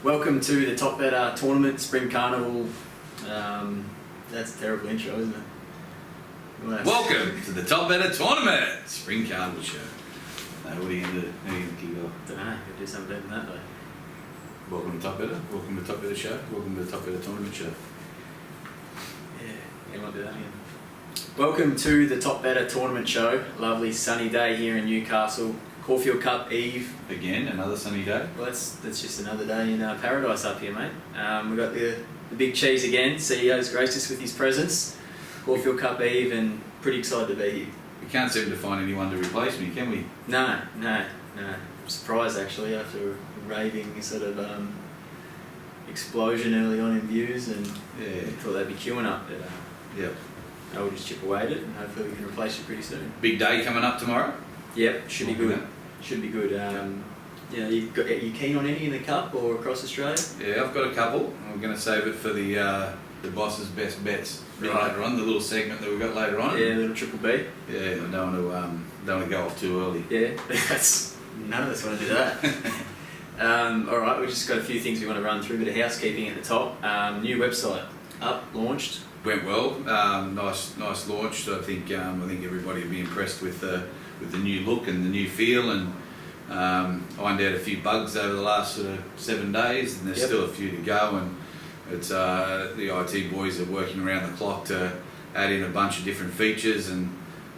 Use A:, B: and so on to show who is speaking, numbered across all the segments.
A: Welcome to the Top Better Tournament, Spring Carnival. That's a terrible intro, isn't it?
B: Welcome to the Top Better Tournament, Spring Carnival Show. What are you going to do? How are you going to kick it off?
A: I don't know, could do something better than that though.
B: Welcome to Top Better. Welcome to the Top Better Show. Welcome to the Top Better Tournament Show.
A: Yeah, you might do that again. Welcome to the Top Better Tournament Show. Lovely sunny day here in Newcastle. Caulfield Cup Eve.
B: Again, another sunny day.
A: Well, that's just another day in paradise up here, mate. We've got the big cheese again. CEO's graced us with his presence. Caulfield Cup Eve, and pretty excited to be here.
B: We can't seem to find anyone to replace me, can we?
A: No. I'm surprised actually after a raving sort of explosion early on in views, and thought they'd be queuing up. But
B: Yep.
A: I'll just chip away at it, and hopefully we can replace you pretty soon.
B: Big day coming up tomorrow.
A: Yep, should be good.
B: Yeah.
A: Should be good. You keen on any in the cup or across Australia?
B: Yeah, I've got a couple. I'm going to save it for the boss's best bets later on. The little segment that we've got later on.
A: Yeah, little triple B.
B: Yeah, I don't want to go off too early.
A: Yeah, none of us want to do that. All right, we've just got a few things we want to run through. A bit of housekeeping at the top. New website up, launched.
B: Went well. Nice launch. I think everybody will be impressed with the new look and the new feel, and ironed out a few bugs over the last sort of 7 days, and there's still a few to go. And it's the IT boys are working around the clock to add in a bunch of different features, and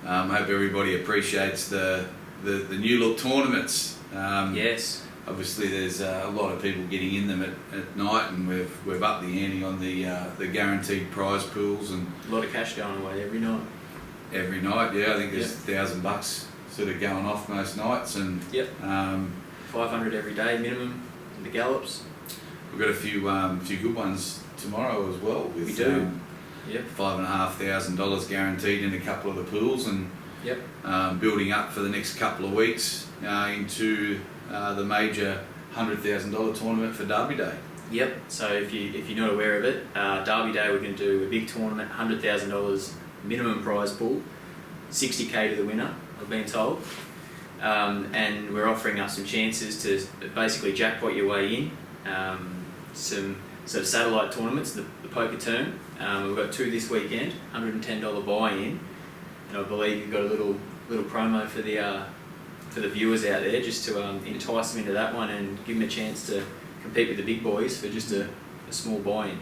B: hope everybody appreciates the new look tournaments.
A: Yes.
B: Obviously, there's a lot of people getting in them at night, and we've upped the ante on the guaranteed prize pools, and
A: A lot of cash going away every night.
B: every night, I think there's $1,000 sort of going off most nights, and
A: 500 every day minimum in the gallops.
B: we've got a few good ones tomorrow as well. With,
A: We do.
B: $5,500 guaranteed in a couple of the pools, and building up for the next couple of weeks into the major $100,000 tournament for Derby Day.
A: Yep. So if you're not aware of it, Derby Day we're going to do a big tournament, $100,000 minimum prize pool, 60k to the winner, I've been told, and we're offering up some chances to basically jackpot your way in. Some sort of satellite tournaments, the poker term. We've got 2 this weekend, $110 buy-in, and I believe you've got a little promo for the viewers out there, just to entice them into that one and give them a chance to compete with the big boys for just a small buy-in.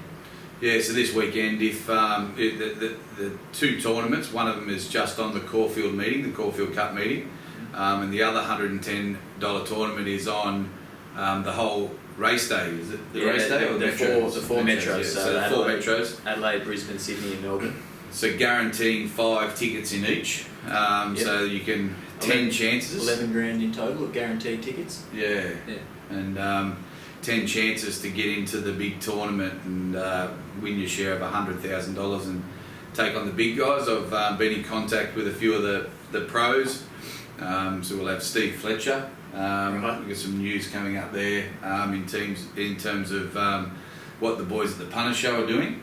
B: Yeah, so this weekend, if the 2 tournaments, one of them is just on the Caulfield meeting, the Caulfield Cup meeting, and the other $110 tournament is on the whole race day. Is it the race day or
A: the four metros?
B: So the 4 metros:
A: Adelaide, Brisbane, Sydney, and Melbourne.
B: So guaranteeing 5 tickets in each. So you can 10 chances.
A: 11 grand in total of guaranteed tickets.
B: Yeah. And 10 chances to get into the big tournament and win your share of $100,000 and take on the big guys. I've been in contact with a few of the pros. So we'll have Steve Fletcher. We've got some news coming up there in terms of what the boys at the Punter Show are doing.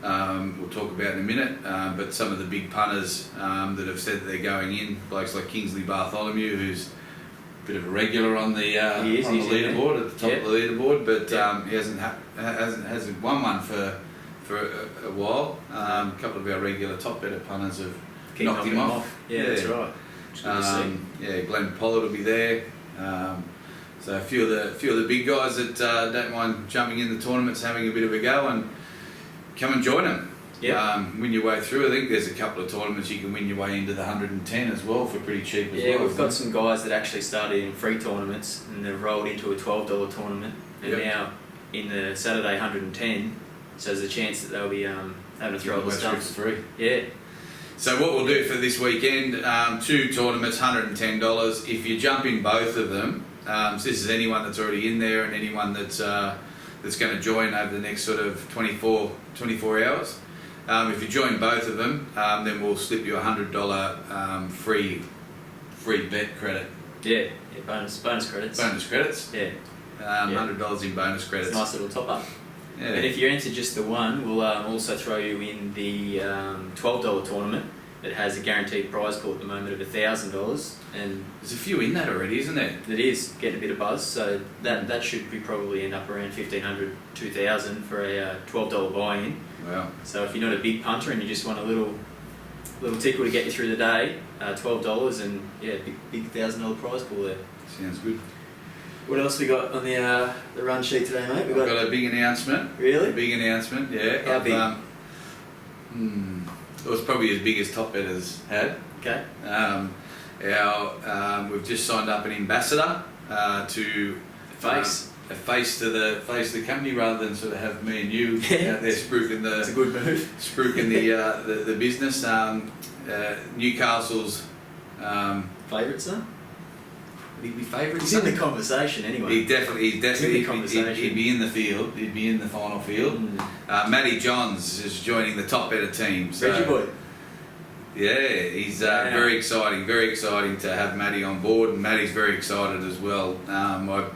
B: We'll talk about in a minute, but some of the big punters that have said that they're going in, blokes like Kingsley Bartholomew, who's a bit of a regular on the leaderboard, at the top of the leaderboard, but he hasn't won one for a while. A couple of our regular top better punters have knocked him off.
A: Yeah, that's right.
B: Glenn Pollard will be there. So a few of the big guys that don't mind jumping in the tournaments, having a bit of a go, and come and join them. Win your way through. I think there's a couple of tournaments you can win your way into the 110 as well for pretty cheap as well.
A: Yeah, we've got some guys that actually started in free tournaments and they've rolled into a $12 tournament, and now in the Saturday 110, so there's a chance that they'll be having to throw the stuff
B: for free.
A: Yeah.
B: So what we'll do for this weekend, 2 tournaments, $110. If you jump in both of them, so this is anyone that's already in there and anyone that's going to join over the next sort of 24 hours. If you join both of them, then we'll slip you a $100 free bet credit.
A: Yeah, bonus credits.
B: Bonus credits.
A: Yeah.
B: $100 in bonus credits.
A: It's a nice little top up.
B: Yeah.
A: But if you enter just the one, we'll also throw you in the $12 tournament. it has a guaranteed prize pool at the moment of $1,000, and
B: There's a few in that already, isn't there?
A: it is getting a bit of buzz. So that should be probably end up around $1,500, $2,000 for a $12 buy-in.
B: Wow.
A: So if you're not a big punter and you just want a little tickle to get you through the day, $12 and big $1,000 prize pool there.
B: Sounds good.
A: What else we got on the run sheet today, mate?
B: We've got a big announcement.
A: Really?
B: A big announcement, yeah.
A: How big?
B: It was probably as big as Top Betters had.
A: Okay.
B: We've just signed up an ambassador to
A: A face
B: to the company, rather than sort of have me and you out there spruiking
A: It's a good move.
B: the business. Newcastle's
A: Favourite, son?
B: He'd be favourite.
A: He's in the conversation anyway.
B: He'd definitely
A: in the conversation.
B: he'd be in the field. He'd be in the final field. Matty Johns is joining the Top Better team. So,
A: Reggie boy.
B: yeah, he's very exciting. Very exciting to have Matty on board, and Matty's very excited as well. I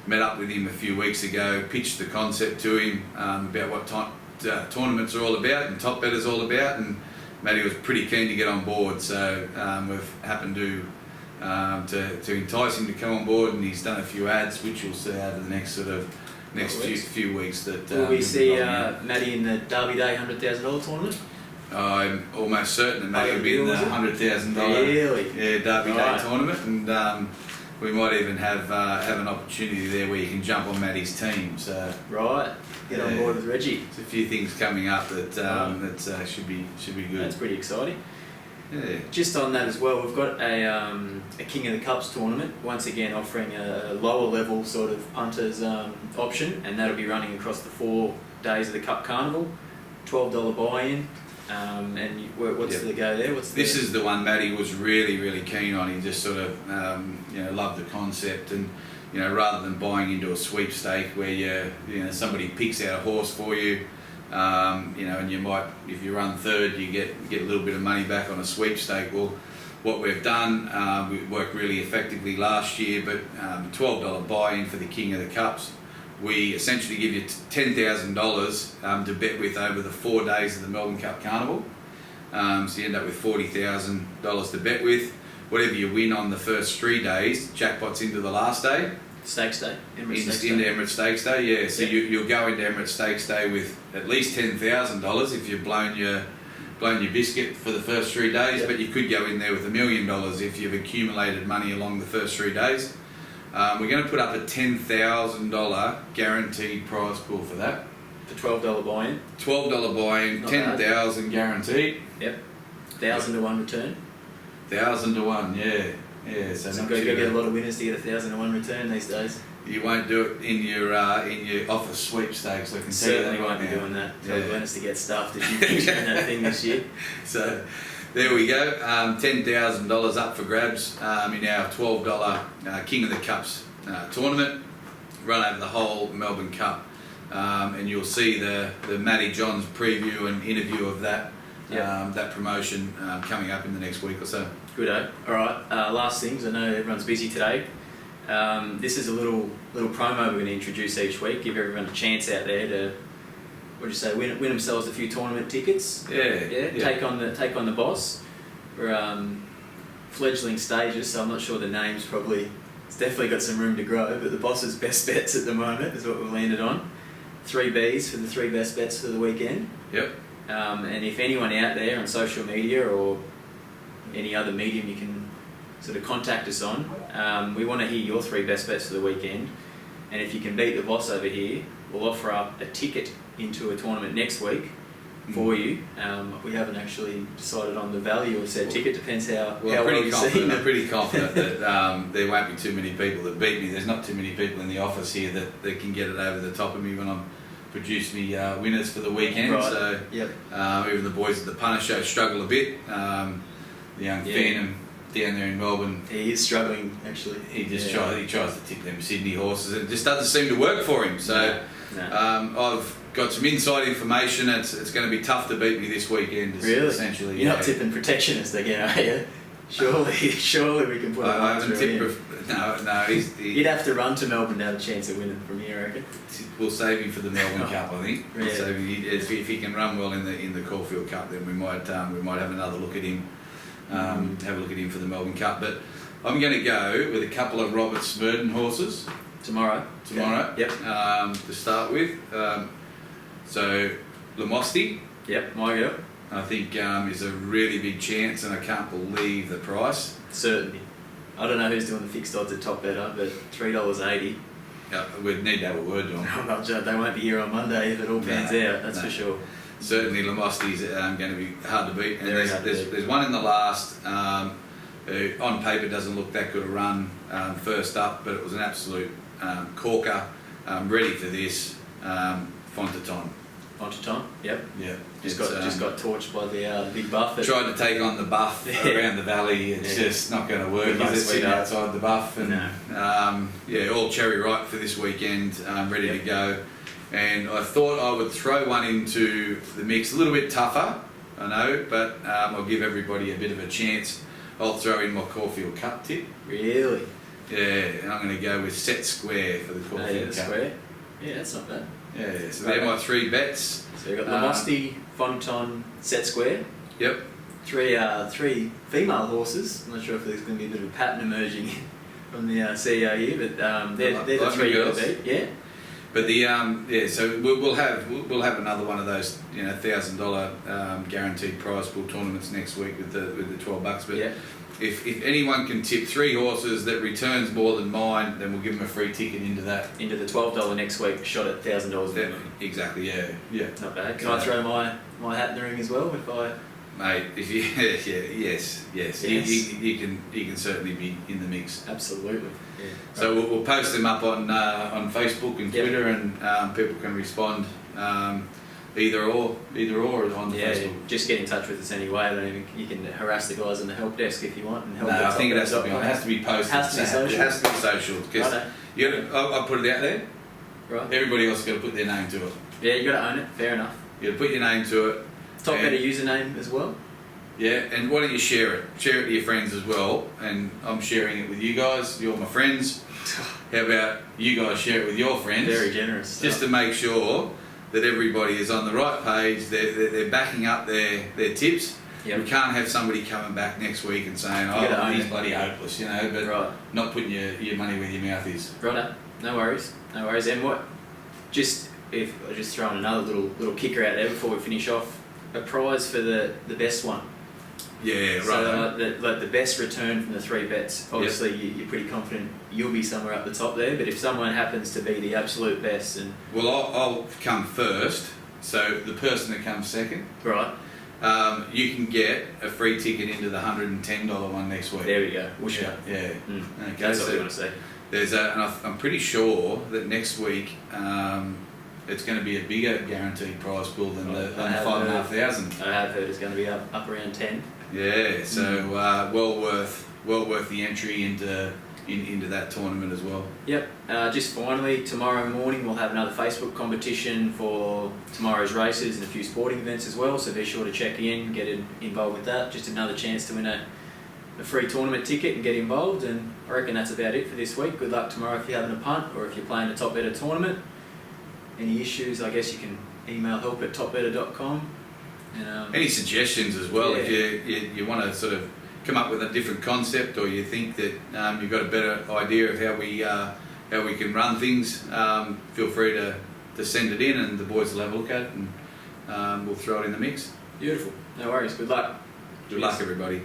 B: met up with him a few weeks ago, pitched the concept to him about what tournaments are all about and Top Better's all about, and Matty was pretty keen to get on board. So we've happened to entice him to come on board, and he's done a few ads, which you'll see over the next few weeks. That
A: will we see Matty in the Derby Day $100,000 tournament?
B: I'm almost certain that Matty will be in the $100,000
A: Really?
B: Derby Day tournament, and we might even have an opportunity there where you can jump on Matty's team. So
A: right, get on board with Reggie.
B: There's a few things coming up that should be good.
A: That's pretty exciting.
B: Yeah.
A: Just on that as well, we've got a King of the Cups tournament, once again offering a lower level sort of punters option, and that'll be running across the 4 days of the Cup Carnival, $12 buy-in. And what's the go there?
B: This is the one Matty was really keen on. He just sort of loved the concept, and rather than buying into a sweepstake where somebody picks out a horse for you, and you might, if you run third, you get a little bit of money back on a sweepstake. Well, what we've done, we worked really effectively last year, but $12 buy-in for the King of the Cups. We essentially give you $10,000 to bet with over the 4 days of the Melbourne Cup Carnival. So you end up with $40,000 to bet with. Whatever you win on the first 3 days, jackpot's into the last day.
A: Stakes Day.
B: Into Emirates Stakes Day, yeah. So you'll go into Emirates Stakes Day with at least $10,000 if you've blown your biscuit for the first 3 days, but you could go in there with $1 million if you've accumulated money along the first 3 days. We're going to put up a $10,000 guaranteed prize pool for that.
A: The $12 buy-in.
B: $12 buy-in, $10,000 guaranteed.
A: Yep. 1,000 to 1 return.
B: 1,000 to 1, yeah. So
A: you've got to get a lot of winners to get 1,000 to 1 return these days.
B: You won't do it in your office sweepstakes. I can
A: certainly won't be doing that. Tell Glennis to get stuffed if she's doing that thing this year.
B: So there we go. $10,000 up for grabs in our $12 King of the Cups tournament. Run over the whole Melbourne Cup, and you'll see the Matty Johns preview and interview of that promotion coming up in the next week or so.
A: Good. All right. Last things. I know everyone's busy today. This is a little promo we're going to introduce each week. Give everyone a chance out there to, win themselves a few tournament tickets.
B: Yeah.
A: Take on the boss. We're fledgling stages, so I'm not sure the name's probably. It's definitely got some room to grow, but the boss's best bets at the moment is what we've landed on. 3 Bs for the 3 best bets for the weekend.
B: Yep.
A: And if anyone out there on social media or any other medium you can sort of contact us on, we want to hear your 3 best bets for the weekend. And if you can beat the boss over here, we'll offer up a ticket into a tournament next week for you. We haven't actually decided on the value of said ticket. Depends how well you see.
B: I'm pretty confident that there won't be too many people that beat me. There's not too many people in the office here that can get it over the top of me when I'm produce me winners for the weekend.
A: Right.
B: So even the boys at the Punter Show struggle a bit. The young Phantom down there in Melbourne,
A: he is struggling actually.
B: He tries to tip them Sydney horses. It just doesn't seem to work for him. So I've got some inside information. It's going to be tough to beat me this weekend.
A: Really?
B: Essentially,
A: you're not tipping protectionist again, are you? Surely we can put it
B: I haven't tipped. No.
A: You'd have to run to Melbourne to have a chance of winning from here, I reckon.
B: We'll save him for the Melbourne Cup, I think.
A: Yeah.
B: So if he can run well in the Caulfield Cup, then we might have another look at him Have a look at him for the Melbourne Cup. But I'm going to go with a couple of Robert Smurden horses
A: Tomorrow.
B: tomorrow.
A: Yep.
B: To start with. So Lamosti,
A: Yep. My girl.
B: I think is a really big chance, and I can't believe the price.
A: Certainly. I don't know who's doing the fixed odds at Top Better, but $3.80.
B: We'd need to have a word to them.
A: I'm not sure they won't be here on Monday if it all pans out. That's for sure.
B: Certainly, Lamosti's going to be hard to beat. And
A: Very hard to beat.
B: there's one in the last who on paper doesn't look that good a run first up, but it was an absolute corker. Ready for this, Fontaton.
A: Fontaton. Yep.
B: Yeah,
A: Just got torched by the big buff.
B: Tried to take on the buff
A: Yeah.
B: around the valley. It's just not going to work.
A: Good luck,
B: It's sitting
A: sweetheart.
B: outside the buff, and
A: No.
B: all cherry ripe for this weekend, ready to go. And I thought I would throw one into the mix, a little bit tougher, I know, but I'll give everybody a bit of a chance. I'll throw in my Caulfield Cup tip.
A: Really?
B: Yeah, and I'm going to go with Set Square for the Caulfield Cup.
A: Square. Yeah, that's not bad.
B: Yeah, so they're my three bets.
A: So you've got Lamosti, Fontaton, Set Square.
B: Yep.
A: Three female horses. I'm not sure if there's going to be a bit of a pattern emerging from the CEO here, but they're the
B: Like
A: three
B: the
A: you're
B: girls.
A: going to beat. Yeah.
B: But so we'll have another one of those $1,000 guaranteed prize pool tournaments next week with the $12. But
A: Yeah.
B: if anyone can tip three horses that returns more than mine, then we'll give them a free ticket into that.
A: Into the $12 next week, shot at $1,000
B: Yeah,
A: minimum.
B: exactly. Yeah.
A: Not bad. Can I throw my hat in the ring as well if I?
B: Mate, if you yes.
A: Yes.
B: You can certainly be in the mix.
A: Absolutely. Yeah.
B: So we'll post them up on Facebook and
A: Yep.
B: Twitter, and people can respond either or on the
A: Yeah,
B: Facebook.
A: just get in touch with us anyway. I don't even, you can harass the guys on the help desk if you want. And help
B: No,
A: at
B: I think it has to be.
A: topbetter.com.
B: It has to be posted.
A: Has to be social?
B: It has to be social because
A: Righto.
B: I'll put it out there.
A: Right.
B: Everybody else has got to put their name to it.
A: Yeah, you got to own it. Fair enough.
B: You got to put your name to it.
A: Top
B: And-
A: Better username as well.
B: Yeah, and why don't you share it? Share it to your friends as well. And I'm sharing it with you guys. You're my friends. How about you guys share it with your friends?
A: Very generous.
B: Just to make sure that everybody is on the right page. They're backing up their tips.
A: Yep.
B: We can't have somebody coming back next week and saying,
A: You gotta
B: "Oh,
A: own
B: he's
A: it.
B: bloody hopeless," but
A: Right.
B: not putting your money where your mouth is.
A: Righto. No worries. No worries. And what? Just if I just throwing another little kicker out there before we finish off, a prize for the best one.
B: Yeah, right.
A: So the best return from the three bets. Obviously, you're pretty confident you'll be somewhere up the top there. But if someone happens to be the absolute best, and
B: Well, I'll come first. So the person that comes second,
A: right,
B: you can get a free ticket into the $110 one next week.
A: there we go. Whoosh
B: Yeah.
A: up.
B: Yeah.
A: Mm.
B: Okay,
A: That's what
B: so
A: we want to see.
B: and I'm pretty sure that next week it's going to be a bigger guaranteed prize pool than the
A: I have
B: 5,500.
A: I have heard it's going to be up around 10.
B: Yeah, so well worth the entry into that tournament as well.
A: Yep. Just finally, tomorrow morning we'll have another Facebook competition for tomorrow's races and a few sporting events as well. So be sure to check in, get involved with that. Just another chance to win a free tournament ticket and get involved. And I reckon that's about it for this week. Good luck tomorrow if you're having a punt or if you're playing a Top Better tournament. Any issues? I guess you can email help@topbetter.com. And,
B: Any suggestions as well?
A: Yeah.
B: If you want to sort of come up with a different concept, or you think that you've got a better idea of how we can run things, feel free to send it in, and the boys will have a look at it, and we'll throw it in the mix.
A: Beautiful. No worries. Good luck.
B: Good luck, everybody.